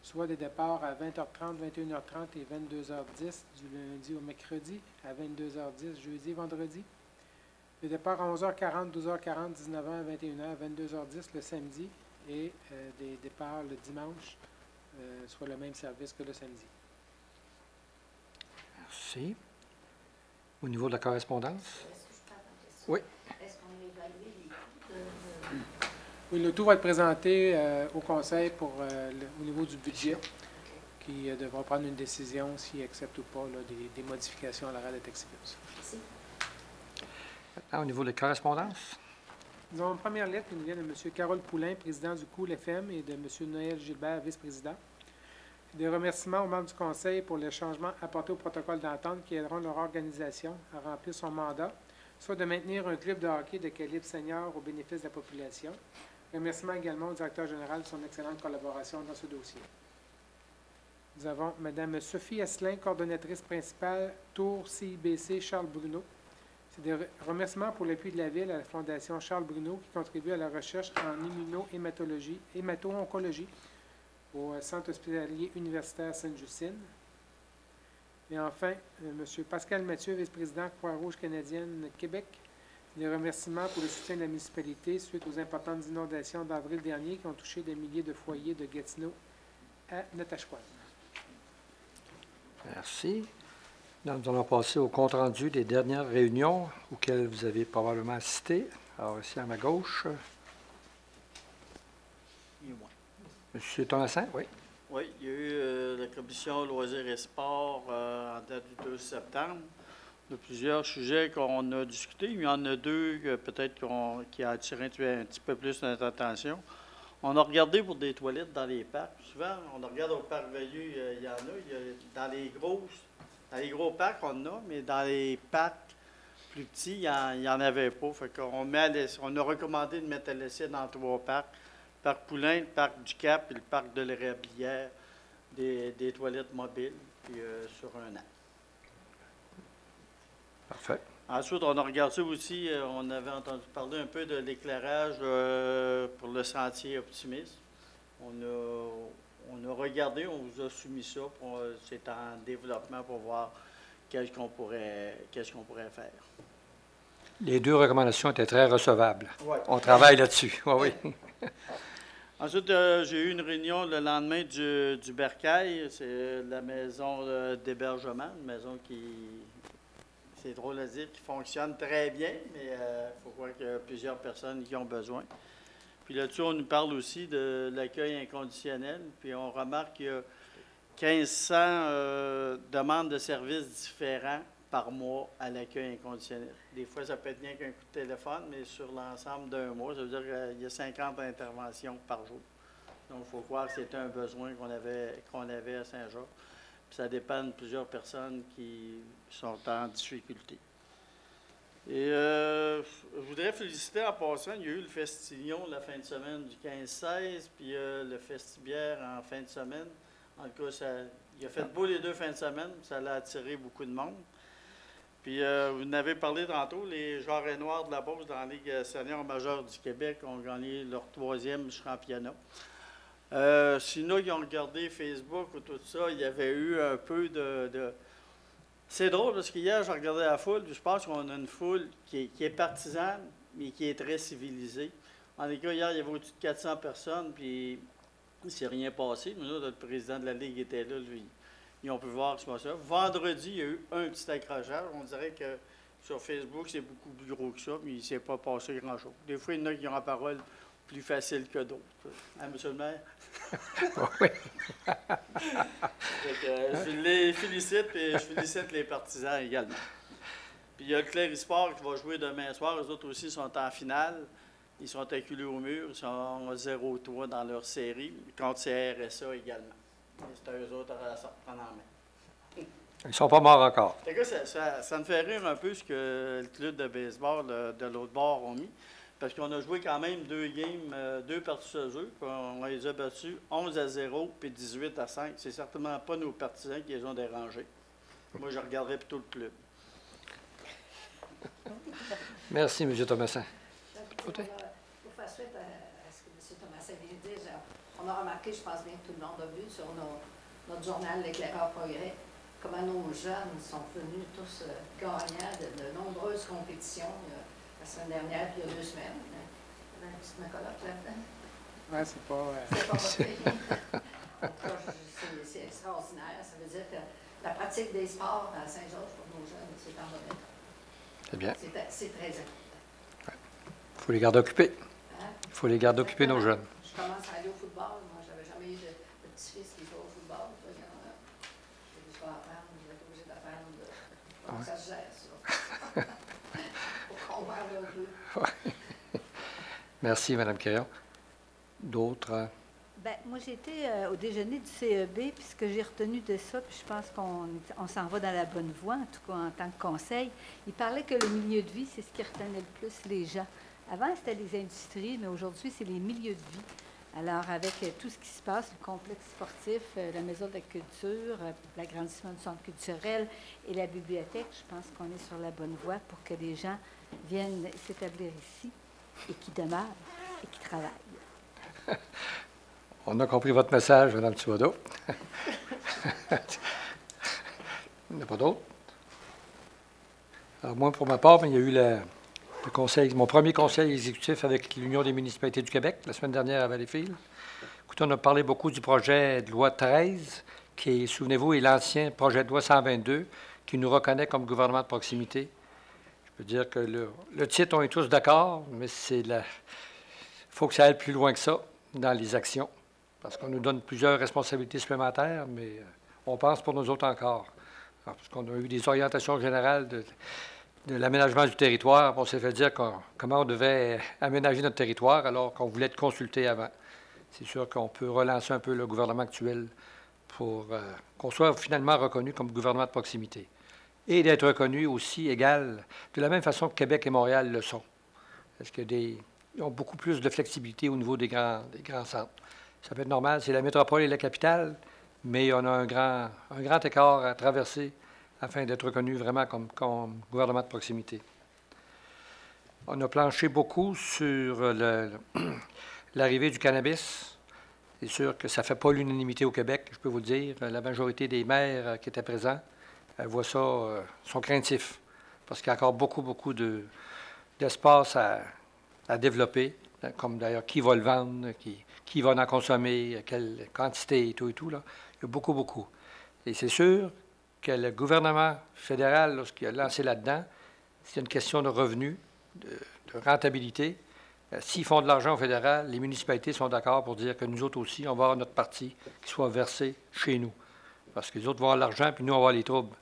soit des départs à 20h30, 21h30 et 22h10 du lundi au mercredi, à 22h10 jeudi et vendredi. Des départs à 11h40, 12h40, 19h, 21h, 22h10 le samedi et des départs le dimanche, soit le même service que le samedi. Merci. Au niveau de la correspondance? Est-ce que je peux avoir une question? Oui. Est-ce qu'on a évalué les coûts de... Oui, le tout va être présenté au Conseil pour, au niveau du budget, qui devra prendre une décision s'il accepte ou pas là, des modifications à l'horaire de taxibus. Merci. Maintenant, au niveau des correspondances? Nous avons une première lettre qui nous vient de M. Carole Poulain, président du COUL FM, et de M. Noël Gilbert, vice-président. Des remerciements aux membres du Conseil pour les changements apportés au protocole d'entente qui aideront leur organisation à remplir son mandat, soit de maintenir un club de hockey de calibre senior au bénéfice de la population. Remerciements également au directeur général de son excellente collaboration dans ce dossier. Nous avons Mme Sophie Asselin, coordonnatrice principale, Tour CIBC Charles Bruno. C'est des remerciements pour l'appui de la Ville à la Fondation Charles Bruno qui contribue à la recherche en hémato-oncologie au Centre hospitalier universitaire Sainte-Justine. Et enfin, M. Pascal Mathieu, vice-président Croix-Rouge canadienne Québec. Des remerciements pour le soutien de la municipalité suite aux importantes inondations d'avril dernier qui ont touché des milliers de foyers de Gatineau à Natashquan. Merci. Là, nous allons passer au compte-rendu des dernières réunions auxquelles vous avez probablement assisté. Alors, ici à ma gauche. M. Thomasin, oui. Oui, il y a eu la commission loisirs et sports en date du 2 septembre. De plusieurs sujets qu'on a discutés. Il y en a deux peut-être qui ont attiré un petit peu plus notre attention. On a regardé pour des toilettes dans les parcs. Souvent, on regarde au parc Veilleux, il y en a. Dans les gros parcs, on en a, mais dans les parcs plus petits, il n'y en avait pas. Fait qu'on on a recommandé de mettre à l'essai dans 3 parcs. Le parc Poulain, le parc du Cap et le parc de l'Érablière, des toilettes mobiles, puis sur 1 an. Parfait. Ensuite, on a regardé aussi, on avait entendu parler un peu de l'éclairage pour le sentier Optimisme. On a regardé, on vous a soumis ça, c'est en développement pour voir qu'est-ce qu'on pourrait faire. Les 2 recommandations étaient très recevables. Ouais. On travaille là-dessus. Oui, oui. Ensuite, j'ai eu une réunion le lendemain du Bercail. C'est la maison d'hébergement, une maison qui, c'est drôle à dire, qui fonctionne très bien, mais il faut croire qu'il y a plusieurs personnes qui ont besoin. Puis là-dessus, on nous parle aussi de l'accueil inconditionnel. Puis on remarque qu'il y a 1500 demandes de services différents par mois à l'accueil inconditionnel. Des fois, ça peut être bien qu'un coup de téléphone, mais sur l'ensemble d'un mois, ça veut dire qu'il y a 50 interventions par jour. Donc, il faut croire que c'était un besoin qu'on avait à Saint-Jacques. Puis ça dépend de plusieurs personnes qui sont en difficulté. Et je voudrais féliciter en passant, il y a eu le Festillon la fin de semaine du 15-16, puis le Festibière en fin de semaine. En tout cas, il a fait beau les 2 fins de semaine, ça a attiré beaucoup de monde. Puis vous en avez parlé tantôt, les Jarrets Noirs de la Beauce dans la Ligue senior majeure du Québec ont gagné leur 3e championnat. Sinon, ils ont regardé Facebook ou tout ça, il y avait eu un peu de... C'est drôle parce qu'hier, j'ai regardé la foule, puis je pense qu'on a une foule qui est partisane, mais qui est très civilisée. En tout cas, hier, il y avait au-dessus de 400 personnes, puis il ne s'est rien passé. Mais là, le président de la Ligue était là, lui. Ils ont pu voir ce que c'est ça. Vendredi, il y a eu un petit accrochage. On dirait que sur Facebook, c'est beaucoup plus gros que ça, mais il ne s'est pas passé grand-chose. Des fois, il y en a qui ont la parole plus facile que d'autres. Hein, monsieur le maire? Oui. Je les félicite et je félicite les partisans également. Puis il y a le Clérisport qui va jouer demain soir. Eux autres aussi sont en finale. Ils sont acculés au mur. Ils sont 0-3 dans leur série. Contre CRSA également. C'est à eux autres à se reprendre en main. Ils ne sont pas morts encore. Ça me fait rire un peu ce que le club de baseball de l'autre bord ont mis. Parce qu'on a joué quand même 2 games, 2 parties ce jeu, puis on les a battus 11-0 puis 18-5. C'est certainement pas nos partisans qui les ont dérangés. Moi, je regarderais plutôt le club. Merci, M. Thomasin. Pour faire suite à ce que M. Thomasin vient de dire, on a remarqué, je pense bien que tout le monde a vu sur notre journal L'Éclaireur Progrès, comment nos jeunes sont venus tous gagnants de nombreuses compétitions. La semaine dernière, puis il y a 2 semaines. Il y avait un petit colloque là-dedans. Oui, c'est pas... C'est pas possible. En tout cas, c'est extraordinaire. Ça veut dire que la pratique des sports à Saint-Georges pour nos jeunes, c'est en bonne. C'est bien. C'est très important. Il faut les garder occupés. Hein? Il faut les garder occupés, nos jeunes. Je commence à aller au football. Moi, je n'avais jamais eu de petit-fils qui joue au football. Je vais apprendre. Je vais être obligé d'apprendre comment ça se gère, ça. Merci, Mme Quirion. D'autres? Bien, moi, j'ai été au déjeuner du CEB, puis ce que j'ai retenu de ça, puis je pense qu'on s'en va dans la bonne voie, en tout cas en tant que conseil. Il parlait que le milieu de vie, c'est ce qui retenait le plus les gens. Avant, c'était les industries, mais aujourd'hui, c'est les milieux de vie. Alors, avec tout ce qui se passe, le complexe sportif, la maison de la culture, l'agrandissement du centre culturel et la bibliothèque, je pense qu'on est sur la bonne voie pour que les gens viennent s'établir ici et qui demeurent et qui travaillent. On a compris votre message, Mme Thibodeau. Il n'y en a pas d'autres? Alors, moi, pour ma part, il y a eu le conseil, mon premier conseil exécutif avec l'Union des municipalités du Québec, la semaine dernière à Valleyfield. Écoutez, on a parlé beaucoup du projet de loi 13, qui, souvenez-vous, est l'ancien projet de loi 122, qui nous reconnaît comme gouvernement de proximité. Je peux dire que le titre, on est tous d'accord, mais il faut que ça aille plus loin que ça dans les actions. parce qu'on nous donne plusieurs responsabilités supplémentaires, mais on pense pour nous autres encore. Alors, parce qu'on a eu des orientations générales de l'aménagement du territoire. On s'est fait dire comment on devait aménager notre territoire alors qu'on voulait être consulté avant. C'est sûr qu'on peut relancer un peu le gouvernement actuel pour qu'on soit finalement reconnu comme gouvernement de proximité. Et d'être reconnu aussi égal, de la même façon que Québec et Montréal le sont. Parce qu'ils ont beaucoup plus de flexibilité au niveau des grands centres. Ça peut être normal, c'est la métropole et la capitale, mais on a un grand écart à traverser afin d'être reconnu vraiment comme gouvernement de proximité. On a planché beaucoup sur l'arrivée du cannabis. C'est sûr que ça ne fait pas l'unanimité au Québec, je peux vous le dire. La majorité des maires qui étaient présents voient ça, sont craintifs, parce qu'il y a encore beaucoup d'espace à développer, comme d'ailleurs qui va le vendre, qui va en consommer, quelle quantité et tout, là. Il y a beaucoup. Et c'est sûr que le gouvernement fédéral, lorsqu'il a lancé là-dedans, c'est une question de revenus, de rentabilité. S'ils font de l'argent au fédéral, les municipalités sont d'accord pour dire que nous autres aussi, on va avoir notre partie qui soit versée chez nous. Parce que les autres vont avoir l'argent, puis nous, on va avoir les troubles.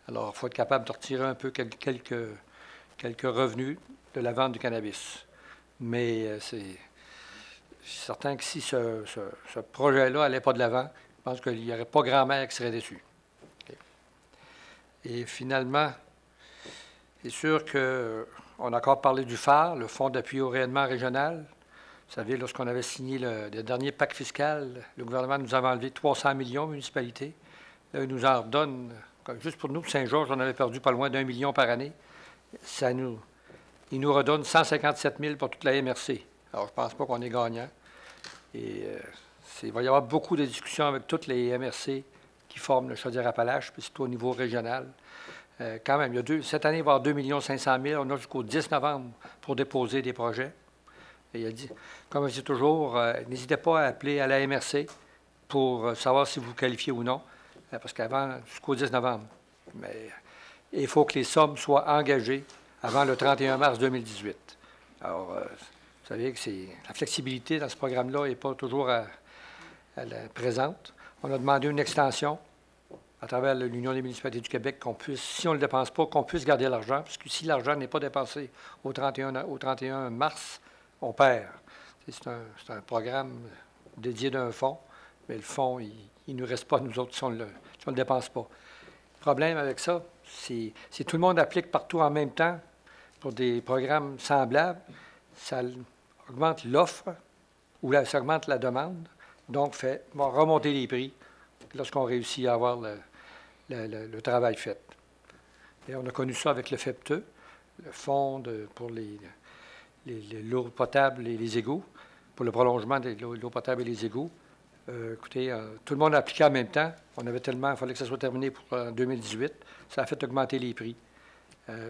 Alors, il faut être capable de retirer un peu quelques revenus de la vente du cannabis. Mais c'est certain que si ce projet-là n'allait pas de l'avant, je pense qu'il n'y aurait pas grand-mère qui serait déçue. Okay. Et finalement, c'est sûr qu'on a encore parlé du phare, le Fonds d'appui au rayonnement régional. Vous savez, lorsqu'on avait signé le dernier pacte fiscal, le gouvernement nous avait enlevé 300 millions aux municipalités. Là, il nous en redonne, juste pour nous, Saint-Georges, on avait perdu pas loin d'1 million par année. Il nous redonne 157 000 pour toute la MRC. Alors, je ne pense pas qu'on est gagnant. Et il va y avoir beaucoup de discussions avec toutes les MRC qui forment le Chaudière-Appalaches, puis c'est au niveau régional. Quand même, cette année, il va y avoir 2 500 000. On a jusqu'au 10 novembre pour déposer des projets. Et il a dit, comme je dis toujours, n'hésitez pas à appeler à la MRC pour savoir si vous qualifiez ou non, parce qu'avant, jusqu'au 10 novembre. Mais il faut que les sommes soient engagées avant le 31 mars 2018. Alors, vous savez que la flexibilité dans ce programme-là n'est pas toujours présente. On a demandé une extension à travers l'Union des municipalités du Québec qu'on puisse, si on ne le dépense pas, qu'on puisse garder l'argent, parce que si l'argent n'est pas dépensé au 31 mars, on perd. C'est un programme dédié d'un fonds, mais le fonds, il ne nous reste pas, nous autres, si on ne le dépense pas. Le problème avec ça, c'est tout le monde applique partout en même temps pour des programmes semblables, ça augmente l'offre ou ça augmente la demande, donc va remonter les prix lorsqu'on réussit à avoir le travail fait. Et on a connu ça avec le FEPTE, le fonds pour l'eau potable et les égouts, pour le prolongement de l'eau potable et les égouts. Écoutez, tout le monde a appliqué en même temps. On avait tellement, il fallait que ça soit terminé pour 2018. Ça a fait augmenter les prix.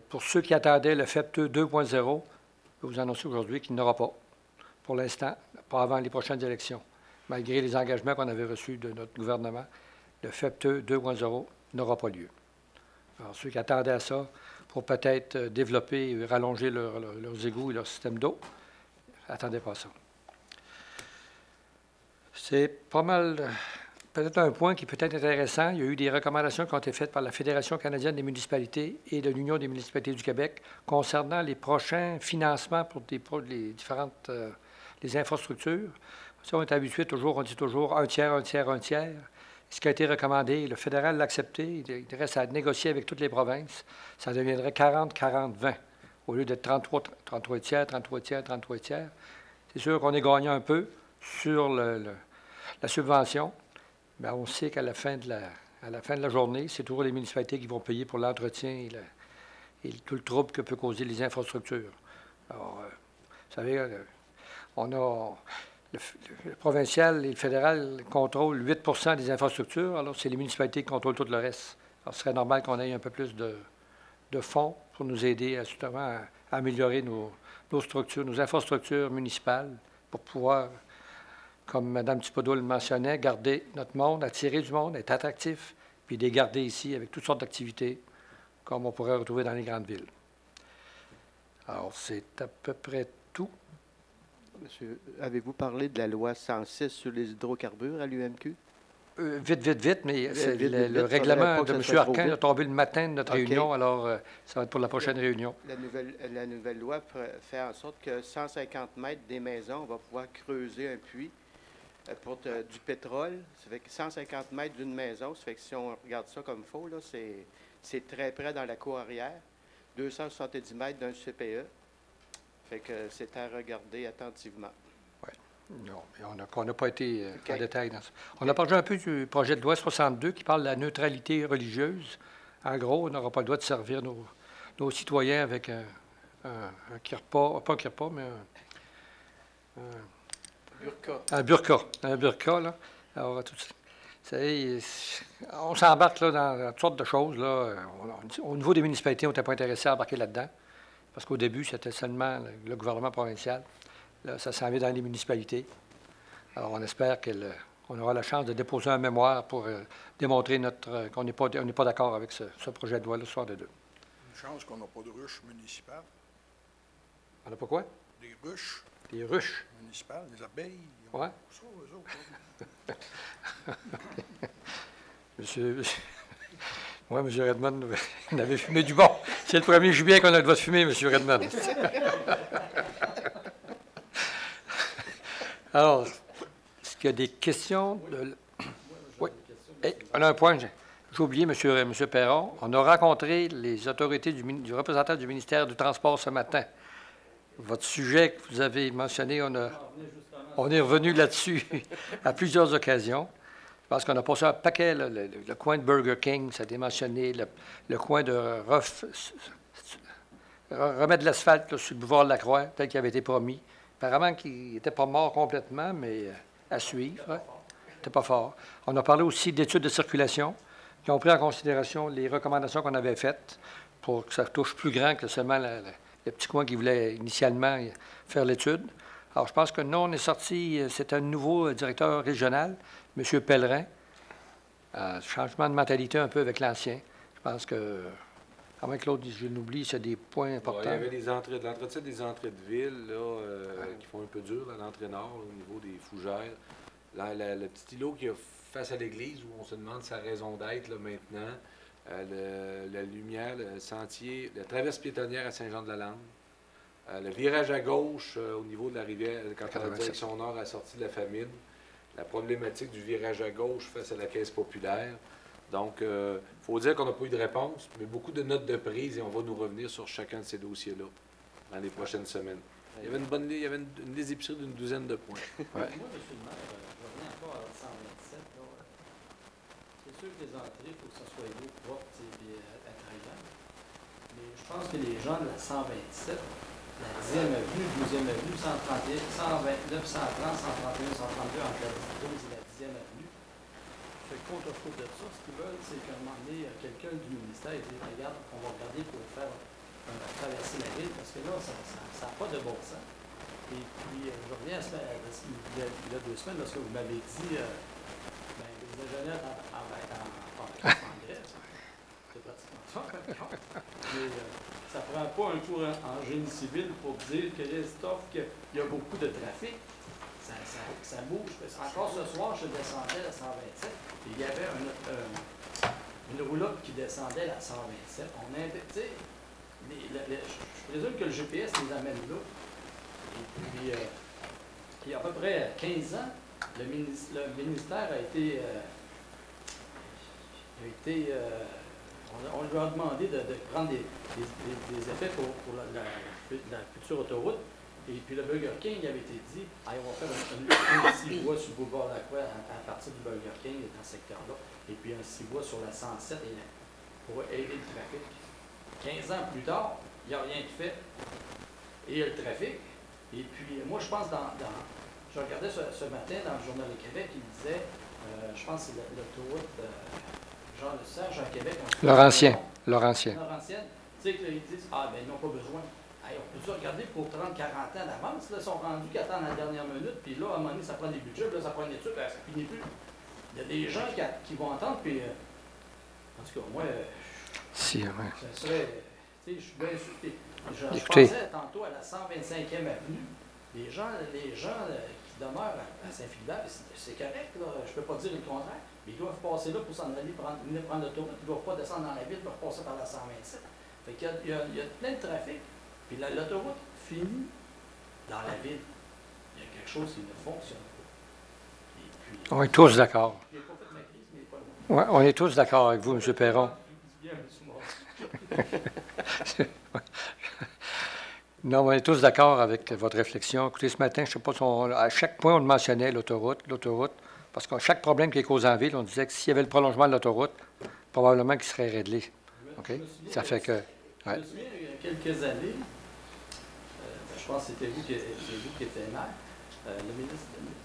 Pour ceux qui attendaient le FEPTE 2.0, je peux vous annoncer aujourd'hui qu'il n'aura pas, pour l'instant, pas avant les prochaines élections. Malgré les engagements qu'on avait reçus de notre gouvernement, le FEPTE 2.0 n'aura pas lieu. Alors, ceux qui attendaient à ça pour peut-être développer et rallonger leurs égouts et leur système d'eau, n'attendaient pas ça. C'est pas mal, peut-être un point qui peut être intéressant. Il y a eu des recommandations qui ont été faites par la Fédération canadienne des municipalités et de l'Union des municipalités du Québec concernant les prochains financements pour les différentes les infrastructures. Ça, on est habitué toujours, on dit toujours un tiers, un tiers, un tiers. Ce qui a été recommandé, le fédéral l'a accepté, il reste à négocier avec toutes les provinces. Ça deviendrait 40, 40, 20, au lieu d'être 33 tiers, 33 tiers, 33 tiers. C'est sûr qu'on est gagnant un peu sur la subvention, mais on sait qu'à la fin de la journée, c'est toujours les municipalités qui vont payer pour l'entretien et tout le trouble que peut causer les infrastructures. Alors, vous savez, on a le provincial et le fédéral contrôlent 8 des infrastructures, alors c'est les municipalités qui contrôlent tout le reste. Alors, ce serait normal qu'on ait un peu plus de fonds pour nous aider justement à améliorer nos structures, nos infrastructures municipales, pour pouvoir, comme Mme Thibodeau le mentionnait, garder notre monde, attirer du monde, être attractif, puis les garder ici avec toutes sortes d'activités, comme on pourrait retrouver dans les grandes villes. Alors, c'est à peu près tout. Monsieur, avez-vous parlé de la loi 106 sur les hydrocarbures à l'UMQ? Vite, mais c'est vite, le faudrait règlement pas que de ça M. soit trop Arcan vite. est tombé le matin de notre OK. réunion, alors ça va être pour la prochaine réunion. La nouvelle loi fait en sorte que 150 mètres des maisons, on va pouvoir creuser un puits pour du pétrole. Ça fait que 150 mètres d'une maison, ça fait que si on regarde ça comme faux, là, c'est très près dans la cour arrière. 270 mètres d'un CPE. Fait que c'est à regarder attentivement. Non, mais on n'a pas été OK. en détail dans ça. On a parlé un peu du projet de loi 62 qui parle de la neutralité religieuse. En gros, on n'aura pas le droit de servir nos citoyens avec un kirpa, pas un kirpa, mais un burqa, là. Alors, on s'embarque là, dans toutes sortes de choses. Là. Au niveau des municipalités, on n'était pas intéressé à embarquer là-dedans, parce qu'au début, c'était seulement le gouvernement provincial. Là, ça s'en vient dans les municipalités. Alors, on espère qu'on aura la chance de déposer un mémoire pour démontrer qu'on n'est pas d'accord avec ce projet de loi le soir de deux. Une chance qu'on n'a pas de ruches municipales. On n'a pas quoi? Des ruches Des ruches. municipales, des abeilles. Ils ont Ouais. ça, eux autres. Monsieur... Oui, M. Redmond, on avait fumé du bon. C'est le 1er juillet qu'on a le droit de fumer, M. Redmond. Alors, est-ce qu'il y a des questions? Oui. Et on a un point. J'ai oublié, M. Perron. On a rencontré les autorités du représentant du ministère du Transport ce matin. Votre sujet que vous avez mentionné, on est revenu là-dessus à plusieurs occasions. Je pense qu'on a passé un paquet, là, le coin de Burger King, ça a été mentionné, le coin de remettre de l'asphalte là, sur le boulevard de la Croix, tel qu'il avait été promis. Apparemment qu'il n'était pas mort complètement, mais à suivre. Hein. C'était pas fort. On a parlé aussi d'études de circulation qui ont pris en considération les recommandations qu'on avait faites pour que ça touche plus grand que seulement le petit coin qui voulait initialement faire l'étude. Alors, je pense que nous, on est sorti, c'est un nouveau directeur régional, M. Pellerin. Changement de mentalité un peu avec l'ancien. Je pense que, à moins que l'autre, je l'oublie, c'est des points importants. Il y avait l'entretien des entrées de ville là, qui font un peu dur, là, l'entrée nord, là, au niveau des fougères. Le petit îlot qui est face à l'église, où on se demande sa raison d'être là, maintenant. La lumière, le sentier, la traverse piétonnière à Saint-Jean-de-la-Lande. Le virage à gauche au niveau de la rivière, quand la direction nord a sorti de la famine. La problématique du virage à gauche face à la Caisse populaire. Donc, il faut dire qu'on n'a pas eu de réponse, mais beaucoup de notes de prise et on va nous revenir sur chacun de ces dossiers-là dans les prochaines semaines. Il y avait une liste d'épicerie d'une douzaine de points. Ouais. Moi, M. le maire, je reviens encore à 127. C'est sûr que les entrées, il faut que ça soit l'eau propre et attrayant. Mais je pense que les gens de la 127, la 10e avenue, 12e avenue, 129, 130, 131, 132, entre la 12 et la 10e avenue, fait contre-coup de ça, ce qu'ils veulent, c'est qu'à un moment donné, quelqu'un du ministère dit regarde, on va regarder pour faire traverser la ville, parce que là, ça n'a pas de bon sens. Et puis, je reviens il y a 2 semaines, lorsque vous m'avez dit les ingénieurs en grève, c'est pratiquement ça. Mais ça ne prend pas un cours en génie civil pour dire que qu'il y a beaucoup de trafic. Ça bouge. Encore ce soir, je descendais à 127 et il y avait une roulotte qui descendait à 127. Je présume que le GPS les amène là. Et puis, il y a à peu près 15 ans, le ministère a été on lui a demandé de prendre des effets pour la future autoroute. Et puis le Burger King avait été dit, on va faire un 6 voies sur le boulevard de la Croix à partir du Burger King dans ce secteur-là. Et puis un 6 voies sur la 107 pour aider le trafic. 15 ans plus tard, il n'y a rien de fait. Et il y a le trafic. Et puis moi, je pense je regardais ce matin dans le Journal du Québec, il disait, je pense que c'est l'autoroute Jean Le Sage à Québec. Laurentien. Laurentienne. Tu sais qu'ils disent, ben ils n'ont pas besoin. On peut-tu regarder pour 30-40 ans d'avance? Là, ils sont rendus qu'à attendre la dernière minute, puis là, à un moment donné, ça prend des budgets, puis là, ça prend une étude, ça finit plus. Il y a des gens qui vont entendre, puis en tout cas, moi, ça serait, tu sais, je suis bien insulté. Je Écoutez. pensais tantôt à la 125e avenue, Les gens qui demeurent à Saint-Philibert, c'est correct, là, je ne peux pas dire le contraire, mais ils doivent passer là pour s'en aller, venir prendre l'autoroute. Ils ne doivent pas descendre dans la ville pour passer par la 127. Fait qu'il y a plein de trafic. Puis l'autoroute finit dans la ville. Il y a quelque chose qui ne fonctionne pas. Et puis, On est tous d'accord. j'ai pas fait ma crise, mais pas loin. Ouais, on est tous d'accord avec vous, M. Perron. Bien, M. Morin. Non, on est tous d'accord avec votre réflexion. Écoutez, ce matin, je ne sais pas si à chaque point, on mentionnait l'autoroute, parce qu'à chaque problème qui est causé en ville, on disait que s'il y avait le prolongement de l'autoroute, probablement qu'il serait réglé. OK? Ça fait que... Je me souviens, il y a quelques années, je pense que c'était vous qui étiez maire, le ministre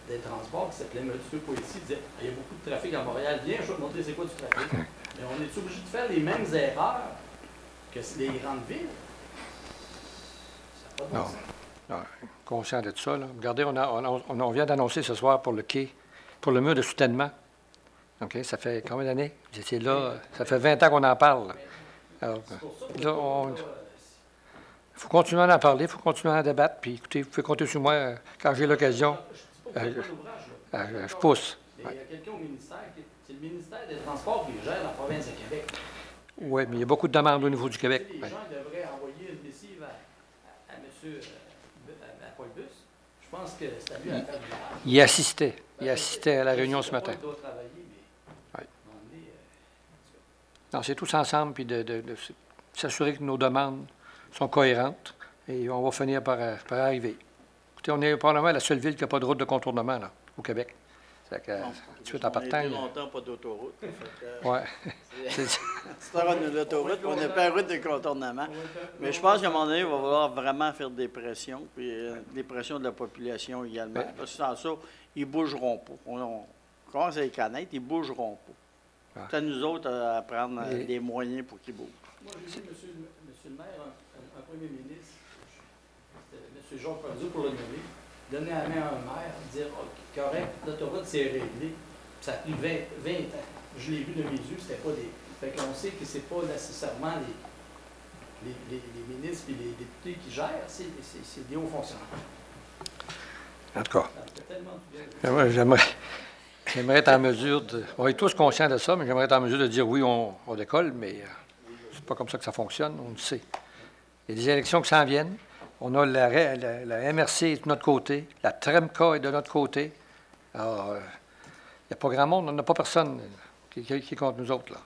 des Transports, qui s'appelait M. Poitiers, disait « Il y a beaucoup de trafic à Montréal. Viens, je vais te montrer c'est quoi du trafic. » Mais on est obligé de faire les mêmes erreurs que les grandes villes. Ça n'a pas de bon sens. Non, conscient de tout ça. Là. Regardez, on vient d'annoncer ce soir pour le quai, pour le mur de soutènement. OK? Ça fait combien d'années? Vous étiez là. Ça fait 20 ans qu'on en parle. Là. Alors, là, il faut continuer à en parler, il faut continuer à en débattre. Puis écoutez, vous pouvez compter sur moi quand j'ai l'occasion. Je pousse. Il y a quelqu'un au ministère, c'est le ministère des Transports qui gère la province de Québec. Oui, mais il y a beaucoup de demandes au niveau du Québec. Les gens devraient envoyer une missive à M. Paul Bus. Je pense que c'est à lui à faire du large. Il assistait. Il assistait à la réunion ce matin. Il doit travailler, mais oui. Non, c'est tous ensemble, puis de s'assurer que nos demandes sont cohérentes, et on va finir par arriver. Écoutez, on est probablement la seule ville qui n'a pas de route de contournement là, au Québec. C'est que, tout de suite en partant... On a été longtemps pas d'autoroute. Oui. C'est une autoroute, on n'a pas de route de contournement. Mais je pense qu'à un moment donné, il va falloir vraiment faire des pressions, puis des pressions de la population également. Mais, parce que sans ça, ils ne bougeront pas. On commence à les connaître, ils ne bougeront pas. C'est à nous autres à prendre des moyens pour qu'ils bougent. Moi, j'ai dit, monsieur le maire, un premier ministre, M. Jean Pardue, pour le nommer, donner la main à un maire, dire « correct, l'autoroute, c'est réglé ». Ça a pris 20 ans. Je l'ai vu de mes yeux, c'était pas des... Fait qu'on sait que c'est pas nécessairement les ministres et les députés qui gèrent, c'est des hauts fonctionnaires. En tout cas, j'aimerais être en mesure de... On est tous conscients de ça, mais j'aimerais être en mesure de dire oui, on décolle, mais c'est pas comme ça que ça fonctionne, on le sait. Il y a des élections qui s'en viennent. On a la MRC est de notre côté, la TREMCA est de notre côté. Alors, il n'y a pas grand monde, on n'a pas personne qui est contre nous autres, là.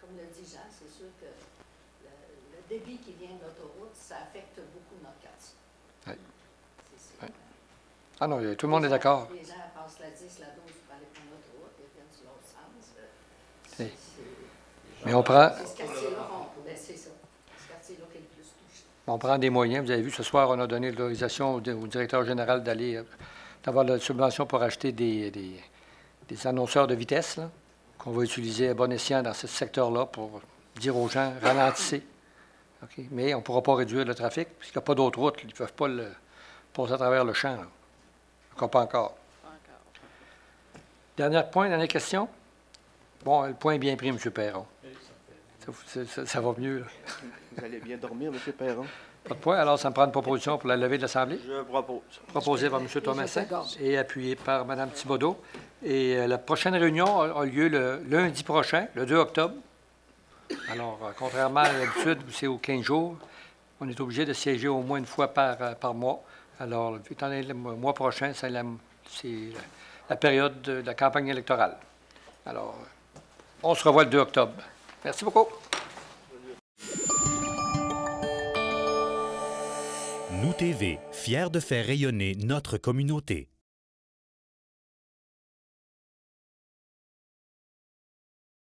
Comme le dit Jean, c'est sûr que le débit qui vient de l'autoroute, ça affecte beaucoup notre quartier. Oui. Oui. Ah non, tout le monde est d'accord. Les gens passent la 10, la 12 pour aller prendre l'autoroute et viennent sur l'autre sens. Oui. Mais on prend... C'est ce quartier-là, c'est ça. Ce quartier-là qui est le plus touché. On prend des moyens. Vous avez vu, ce soir, on a donné l'autorisation au directeur général d'avoir la subvention pour acheter des annonceurs de vitesse, là, qu'on va utiliser à bon escient dans ce secteur-là pour dire aux gens, ralentissez. Okay? Mais on ne pourra pas réduire le trafic, puisqu'il n'y a pas d'autre route. Ils ne peuvent pas passer à travers le champ. Là. Encore pas encore. Dernier point, dernière question. Bon, le point est bien pris, M. Perron. Ça va mieux, là. Vous allez bien dormir, M. Perron? Pas de point. Alors, ça me prend une proposition pour la levée de l'Assemblée. Je propose. Proposé par M. Thomasin et appuyé par Mme Thibodeau. Et la prochaine réunion a lieu le lundi prochain, le 2 octobre. Alors, contrairement à l'habitude, c'est aux 15 jours, on est obligé de siéger au moins une fois par mois. Alors, étant donné le mois prochain, c'est la période de la campagne électorale. Alors, on se revoit le 2 octobre. Merci beaucoup. Nous TV, fiers de faire rayonner notre communauté.